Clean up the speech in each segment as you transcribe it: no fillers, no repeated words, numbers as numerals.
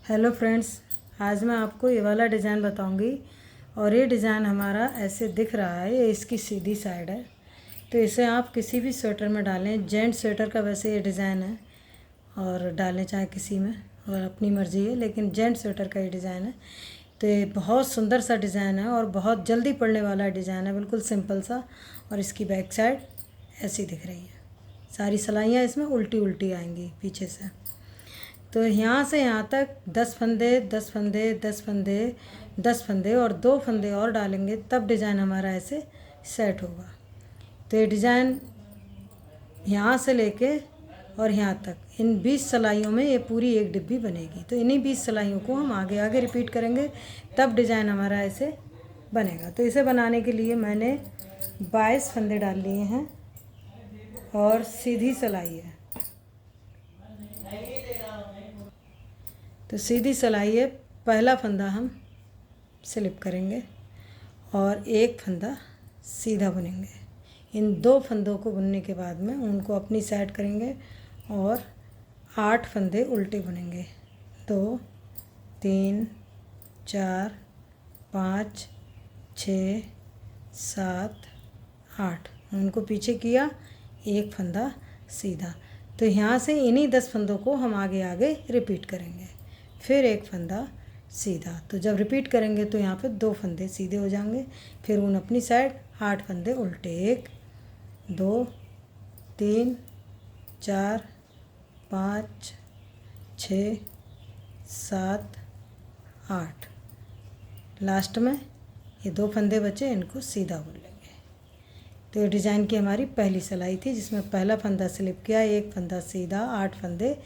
Hello friends, आज मैं आपको ये वाला डिज़ाइन बताऊंगी। और ये डिज़ाइन हमारा ऐसे दिख रहा है, ये इसकी सीधी साइड है। तो इसे आप किसी भी स्वेटर में डालें। जेंट्स स्वेटर का वैसे ये डिज़ाइन है और डालें चाहे किसी में, और अपनी मर्ज़ी है, लेकिन जेंट्स स्वेटर का ये डिज़ाइन है। तो ये बहुत सुंदर सा डिज़ाइन है और बहुत जल्दी पड़ने वाला डिज़ाइन है, बिल्कुल सिंपल सा। और इसकी बैक साइड ऐसी दिख रही है। सारी सिलाइयाँ इसमें उल्टी उल्टी आएंगी पीछे से। तो यहाँ से यहाँ तक 10 फंदे 10 फंदे 10 फंदे 10 फंदे और 2 फंदे और डालेंगे, तब डिज़ाइन हमारा ऐसे सेट होगा। तो ये डिज़ाइन यहाँ से लेके और यहाँ तक इन 20 सिलाइयों में ये पूरी एक डिब्बी बनेगी। तो इन्हीं 20 सिलाइयों को हम आगे आगे रिपीट करेंगे, तब डिज़ाइन हमारा ऐसे बनेगा। तो इसे बनाने के लिए मैंने 22 फंदे डाल लिए हैं और सीधी सिलाई है। तो सीधी सिलाई है, पहला फंदा हम स्लिप करेंगे और एक फंदा सीधा बुनेंगे। इन 2 फंदों को बुनने के बाद में उनको अपनी साइड करेंगे और 8 फंदे उल्टे बुनेंगे। 2 3 4 5 6 7 8, उनको पीछे किया, एक फंदा सीधा। तो यहाँ से इन्हीं 10 फंदों को हम आगे आगे रिपीट करेंगे, फिर एक फंदा सीधा। तो जब रिपीट करेंगे तो यहाँ पे 2 फंदे सीधे हो जाएंगे, फिर उन अपनी साइड 8 फंदे उल्टे। 1 2 3 4 5 6 7 8, लास्ट में ये 2 फंदे बचे, इनको सीधा बुन लेंगे। तो ये डिज़ाइन की हमारी पहली सिलाई थी, जिसमें पहला फंदा स्लिप किया, एक फंदा सीधा, 8 फंदे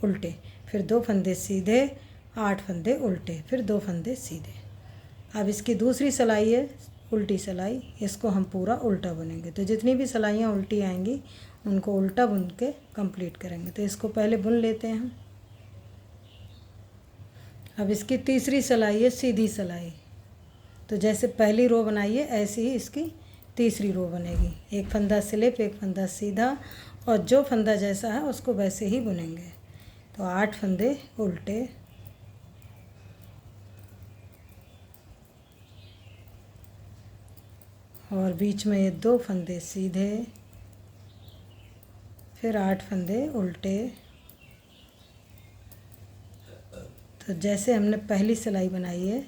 उल्टे, फिर 2 फंदे सीधे, 8 फंदे उल्टे, फिर 2 फंदे सीधे। अब इसकी दूसरी सिलाई है उल्टी सिलाई, इसको हम पूरा उल्टा बुनेंगे। तो जितनी भी सिलाइयाँ उल्टी आएंगी उनको उल्टा बुन के कंप्लीट करेंगे। तो इसको पहले बुन लेते हैं हम। अब इसकी तीसरी सिलाई है सीधी सिलाई। तो जैसे पहली रो बनाई है ऐसे ही इसकी तीसरी रो बनेगी। एक फंदा स्लिप, एक फंदा सीधा, और जो फंदा जैसा है उसको वैसे ही बुनेंगे। तो 8 फंदे उल्टे, और बीच में ये 2 फंदे सीधे, फिर 8 फंदे उल्टे। तो जैसे हमने पहली सिलाई बनाई है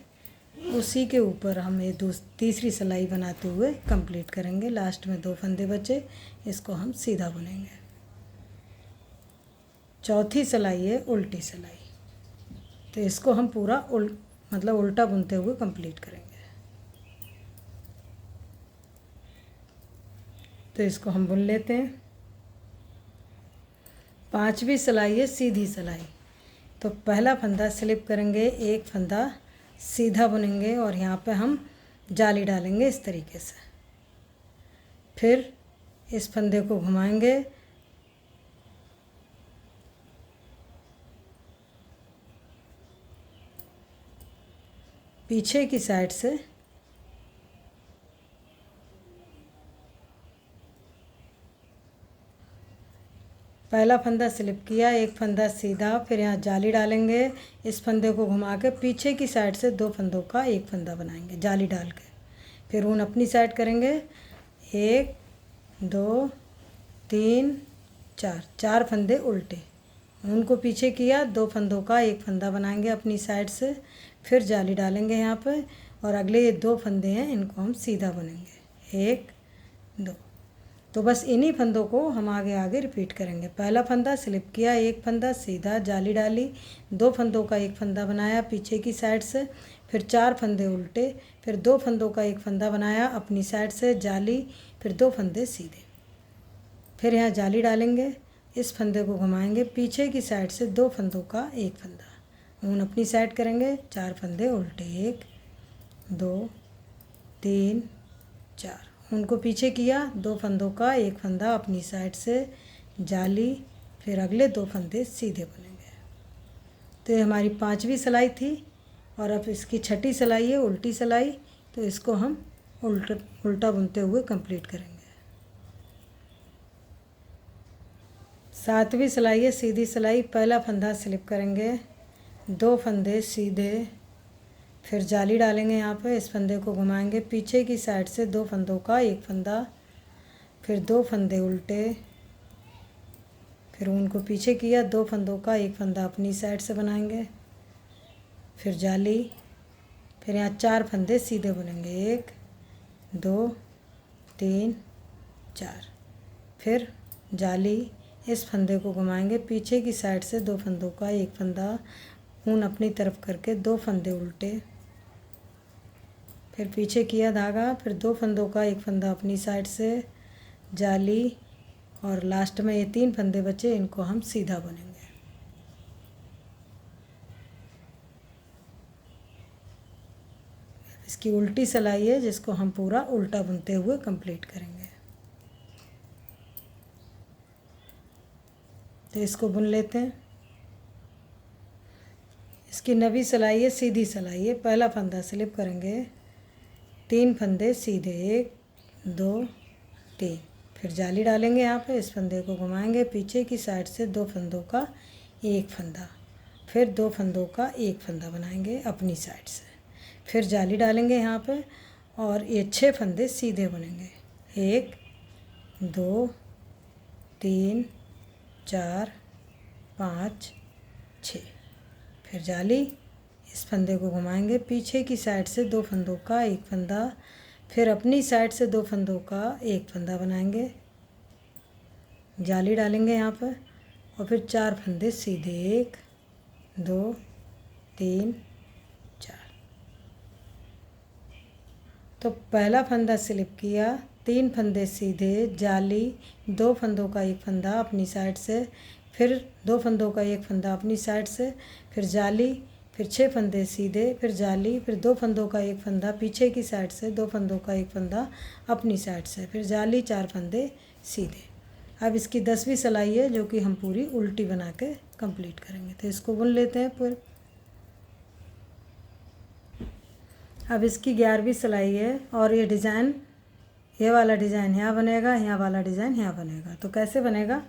उसी के ऊपर हम ये तीसरी सिलाई बनाते हुए कंप्लीट करेंगे। लास्ट में 2 फंदे बचे, इसको हम सीधा बुनेंगे। चौथी सिलाई है उल्टी सिलाई। तो इसको हम पूरा उल्टा बुनते हुए कंप्लीट करेंगे। तो इसको हम बुन लेते हैं। पांचवी सिलाई है सीधी सिलाई। तो पहला फंदा स्लिप करेंगे, एक फंदा सीधा बुनेंगे और यहाँ पे हम जाली डालेंगे इस तरीके से। फिर इस फंदे को घुमाएंगे, पीछे की साइड से पहला फंदा स्लिप किया, एक फंदा सीधा, फिर यहाँ जाली डालेंगे। इस फंदे को घुमा के पीछे की साइड से 2 फंदों का एक फंदा बनाएंगे जाली डाल के। फिर ऊन अपनी साइड करेंगे। 1 2 3 4, 4 फंदे उल्टे, उनको पीछे किया, 2 फंदों का एक फंदा बनाएंगे अपनी साइड से, फिर जाली डालेंगे यहाँ पे, और अगले ये 2 फंदे हैं इनको हम सीधा बुनेंगे। 1 2। तो बस इन्हीं फंदों को हम आगे आगे रिपीट करेंगे। पहला फंदा स्लिप किया, एक फंदा सीधा, जाली डाली, 2 फंदों का एक फंदा बनाया पीछे की साइड से, फिर 4 फंदे उल्टे, फिर 2 फंदों का एक फंदा बनाया अपनी साइड से, जाली, फिर 2 फंदे सीधे, फिर यहाँ जाली डालेंगे। इस फंदे को घुमाएंगे, पीछे की साइड से 2 फंदों का एक फंदा, ऊन अपनी साइड करेंगे, 4 फंदे उल्टे। 1 2 3 4, उनको पीछे किया, 2 फंदों का एक फंदा अपनी साइड से, जाली, फिर अगले 2 फंदे सीधे बुनेंगे। तो ये हमारी 5वीं सिलाई थी। और अब इसकी 6ठी सिलाई है उल्टी सिलाई। तो इसको हम उल्टा बुनते हुए कंप्लीट करेंगे। 7वीं सिलाई है सीधी सिलाई। पहला फंदा स्लिप करेंगे, दो फंदे सीधे, फिर जाली डालेंगे यहाँ पे, इस फंदे को घुमाएंगे पीछे की साइड से, दो फंदों का एक फंदा, फिर दो फंदे उल्टे, फिर उनको पीछे किया, दो फंदों का एक फंदा अपनी साइड से बनाएंगे, फिर जाली, फिर यहाँ चार फंदे सीधे बुनेंगे, एक दो तीन चार, फिर जाली, इस फंदे को घुमाएंगे पीछे की साइड से, दो फंदों का एक फंदा, ऊन अपनी तरफ करके दो फंदे उल्टे, फिर पीछे किया धागा, फिर दो फंदों का एक फंदा अपनी साइड से, जाली, और लास्ट में ये तीन फंदे बचे, इनको हम सीधा बुनेंगे। इसकी उल्टी सिलाई है जिसको हम पूरा उल्टा बुनते हुए कंप्लीट करेंगे। तो इसको बुन लेते हैं। इसकी नवी सिलाई है, सीधी सिलाई है। पहला फंदा स्लिप करेंगे, तीन फंदे सीधे, एक दो तीन, फिर जाली डालेंगे यहाँ पे, इस फंदे को घुमाएंगे पीछे की साइड से, दो फंदों का एक फंदा, फिर दो फंदों का एक फंदा बनाएंगे अपनी साइड से, फिर जाली डालेंगे यहाँ पे, और ये छः फंदे सीधे बुनेंगे, एक दो तीन चार पाँच छः, फिर जाली, इस फंदे को घुमाएंगे पीछे की साइड से, दो फंदों का एक फंदा, फिर अपनी साइड से दो फंदों का एक फंदा बनाएंगे, जाली डालेंगे यहाँ पर, और फिर चार फंदे सीधे, एक दो तीन चार। तो पहला फंदा स्लिप किया, तीन फंदे सीधे, जाली, दो फंदों का एक फंदा अपनी साइड से, फिर दो फंदों का एक फंदा अपनी साइड से, फिर जाली, फिर छः फंदे सीधे, फिर जाली, फिर दो फंदों का एक फंदा पीछे की साइड से, दो फंदों का एक फंदा अपनी साइड से, फिर जाली, चार फंदे सीधे। अब इसकी 10वीं सिलाई है जो कि हम पूरी उल्टी बना के कंप्लीट करेंगे। तो इसको बुन लेते हैं पूरे। अब इसकी 11वीं सिलाई है, और ये डिज़ाइन, ये वाला डिज़ाइन यहाँ बनेगा, यहाँ वाला डिज़ाइन यहाँ बनेगा। तो कैसे बनेगा?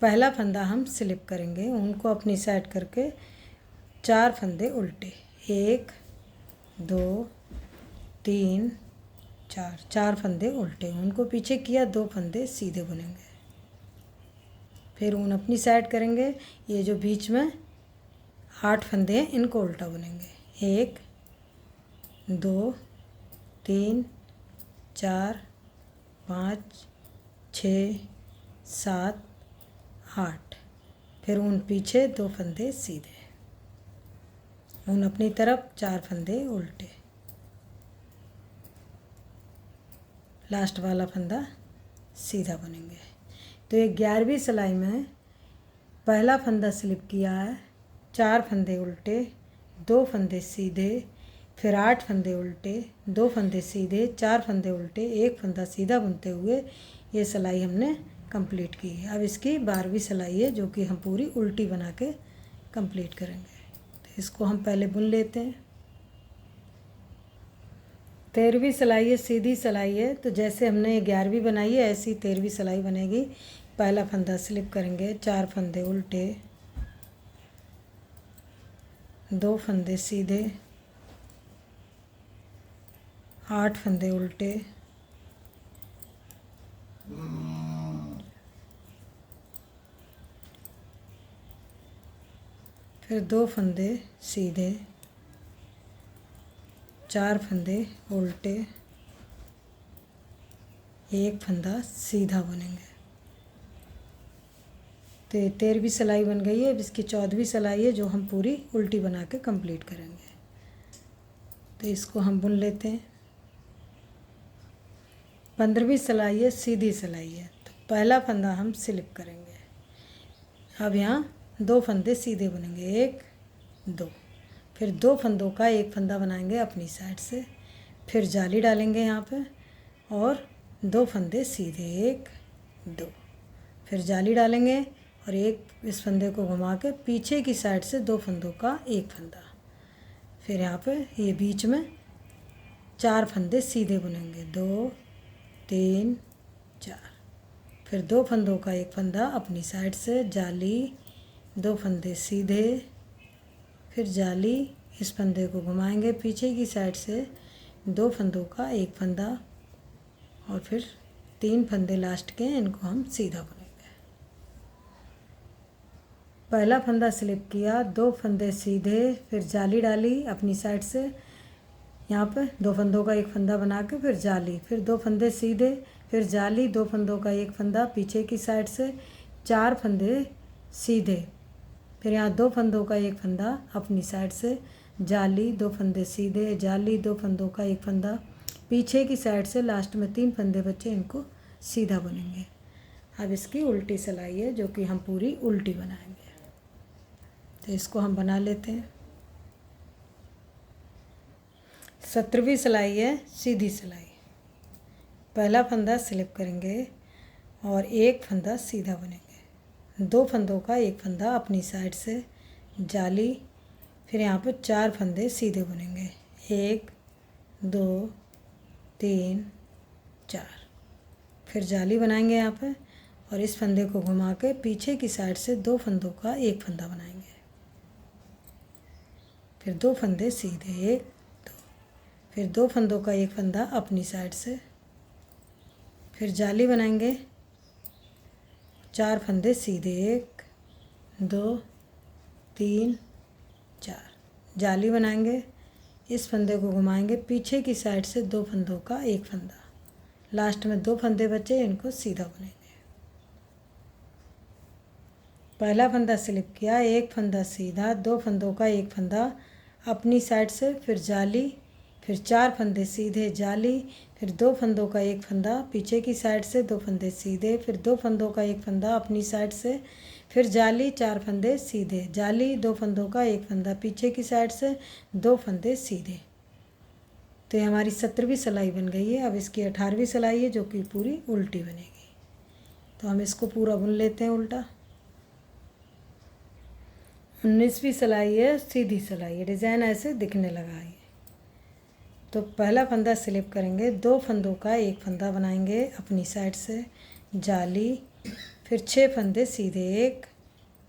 पहला फंदा हम स्लिप करेंगे, उनको अपनी साइड करके चार फंदे उल्टे, एक दो तीन चार, चार फंदे उल्टे, उनको पीछे किया, दो फंदे सीधे बुनेंगे, फिर ऊन अपनी साइड करेंगे, ये जो बीच में 8 फंदे हैं इनको उल्टा बुनेंगे, एक दो तीन चार पाँच छः सात आठ, फिर ऊन पीछे, दो फंदे सीधे, ऊन अपनी तरफ, चार फंदे उल्टे, लास्ट वाला फंदा सीधा बुनेंगे। तो ये 11वीं सिलाई में पहला फंदा स्लिप किया है, चार फंदे उल्टे, दो फंदे सीधे, फिर 8 फंदे उल्टे, दो फंदे सीधे, चार फंदे उल्टे, एक फंदा सीधा बुनते हुए ये सिलाई हमने कंप्लीट की है। अब इसकी 12वीं सिलाई है जो कि हम पूरी उल्टी बना के कंप्लीट करेंगे। तो इसको हम पहले बुन लेते हैं। 13वीं सिलाई है, सीधी सिलाई है। तो जैसे हमने 11वीं बनाई है ऐसी 13वीं सिलाई बनेगी। पहला फंदा स्लिप करेंगे, चार फंदे उल्टे, दो फंदे सीधे, 8 फंदे उल्टे, फिर दो फंदे सीधे, चार फंदे उल्टे, एक फंदा सीधा बुनेंगे। तो 13वीं सिलाई बन गई है। अब इसकी 14वीं सिलाई है जो हम पूरी उल्टी बना के कंप्लीट करेंगे। तो इसको हम बुन लेते हैं। 15वीं सिलाई है, सीधी सिलाई है। तो पहला फंदा हम स्लिप करेंगे। अब यहाँ दो फंदे सीधे बुनेंगे, एक दो, फिर दो फंदों का एक फंदा बनाएंगे अपनी साइड से, फिर जाली डालेंगे यहाँ पे, और दो फंदे सीधे, एक दो, फिर जाली डालेंगे, और एक इस फंदे को घुमा के पीछे की साइड से दो फंदों का एक फंदा, फिर यहाँ पे ये बीच में चार फंदे सीधे बुनेंगे, दो तीन चार, फिर दो फंदों का एक फंदा अपनी साइड से, जाली, दो फंदे सीधे, फिर जाली, इस फंदे को घुमाएंगे पीछे की साइड से 2 फंदों का एक फंदा और फिर 3 फंदे लास्ट के, इनको हम सीधा बुनेंगे। पहला फंदा स्लिप किया, 2 फंदे सीधे, फिर जाली डाली अपनी साइड से, यहाँ पे 2 फंदों का एक फंदा बना के फिर जाली, फिर 2 फंदे सीधे, फिर जाली, 2 फंदों का एक फंदा पीछे की साइड से, 4 फंदे सीधे, फिर यहाँ 2 फंदों का एक फंदा अपनी साइड से, जाली, 2 फंदे सीधे, जाली, 2 फंदों का एक फंदा पीछे की साइड से, लास्ट में 3 फंदे बचे, इनको सीधा बुनेंगे। अब इसकी उल्टी सिलाई है जो कि हम पूरी उल्टी बनाएंगे। तो इसको हम बना लेते हैं। 17वीं सिलाई है सीधी सिलाई। पहला फंदा स्लिप करेंगे और एक फंदा सीधा बुनेंगे, 2 फंदों का एक फंदा अपनी साइड से, जाली, फिर यहाँ पर 4 फंदे सीधे बुनेंगे, 1 2 3 4, फिर जाली बनाएंगे यहाँ पे और इस फंदे को घुमा के पीछे की साइड से 2 फंदों का एक फंदा बनाएंगे, फिर 2 फंदे सीधे, 1 2, फिर 2 फंदों का एक फंदा अपनी साइड से, फिर जाली बनाएंगे, 4 फंदे सीधे, 1 2 3 4, जाली बनाएंगे, इस फंदे को घुमाएंगे पीछे की साइड से 2 फंदों का एक फंदा, लास्ट में 2 फंदे बचे, इनको सीधा बुनेंगे। पहला फंदा स्लिप किया, एक फंदा सीधा, 2 फंदों का एक फंदा अपनी साइड से, फिर जाली, फिर 4 फंदे सीधे, जाली, फिर 2 फंदों का एक फंदा पीछे की साइड से, 2 फंदे सीधे, फिर 2 फंदों का एक फंदा अपनी साइड से, फिर जाली, 4 फंदे सीधे, जाली, 2 फंदों का एक फंदा पीछे की साइड से, 2 फंदे सीधे। तो ये हमारी 17वीं सिलाई बन गई है। अब इसकी 18वीं सिलाई है जो कि पूरी उल्टी बनेगी। तो हम इसको पूरा बुन लेते हैं उल्टा। 19वीं सिलाई है सीधी सिलाई है, डिज़ाइन ऐसे दिखने लगा है। तो पहला फंदा स्लिप करेंगे, 2 फंदों का एक फंदा बनाएंगे अपनी साइड से, जाली, फिर 6 फंदे सीधे, 1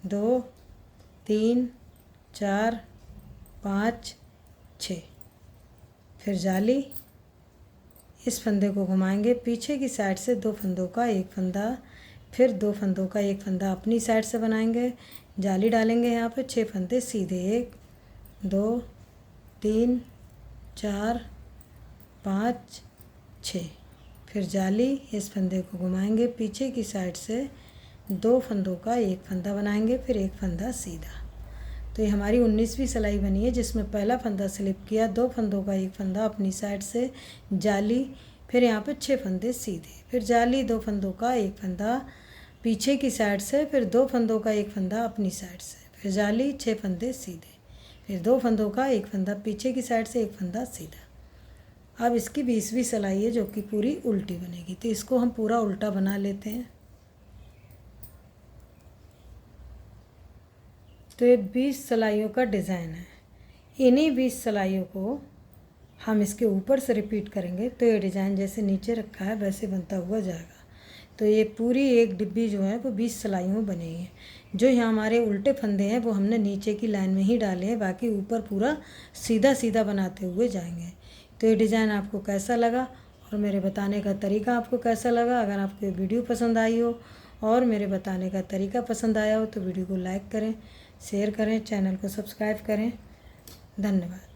2 3 4 5 6, फिर जाली, इस फंदे को घुमाएंगे पीछे की साइड से 2 फंदों का एक फंदा, फिर 2 फंदों का एक फंदा अपनी साइड से बनाएंगे, जाली डालेंगे यहाँ पे, 6 फंदे सीधे, 1 2 3 4 5 6, फिर जाली, इस फंदे को घुमाएंगे पीछे की साइड से 2 फंदों का एक फंदा बनाएंगे, फिर एक फंदा सीधा। तो ये हमारी 19वीं सिलाई बनी है जिसमें पहला फंदा स्लिप किया, 2 फंदों का एक फंदा अपनी साइड से, जाली, फिर यहाँ पे 6 फंदे सीधे, फिर जाली, 2 फंदों का एक फंदा पीछे की साइड से, फिर 2 फंदों का एक फंदा अपनी साइड से, फिर जाली, 6 फंदे सीधे, फिर 2 फंदों का एक फंदा पीछे की साइड से, एक फंदा सीधा। अब इसकी 20वीं सिलाई है जो कि पूरी उल्टी बनेगी। तो इसको हम पूरा उल्टा बना लेते हैं। तो ये 20 सिलाइयों का डिज़ाइन है। इन्हीं 20 सिलाइयों को हम इसके ऊपर से रिपीट करेंगे तो ये डिज़ाइन जैसे नीचे रखा है वैसे बनता हुआ जाएगा। तो ये पूरी एक डिब्बी जो है वो 20 सिलाइयों में बनी है। जो यहाँ हमारे उल्टे फंदे हैं वो हमने नीचे की लाइन में ही डाले हैं, बाकी ऊपर पूरा सीधा सीधा बनाते हुए जाएंगे। तो ये डिज़ाइन आपको कैसा लगा और मेरे बताने का तरीका आपको कैसा लगा? अगर आपको ये वीडियो पसंद आई हो और मेरे बताने का तरीका पसंद आया हो तो वीडियो को लाइक करें, शेयर करें, चैनल को सब्सक्राइब करें। धन्यवाद।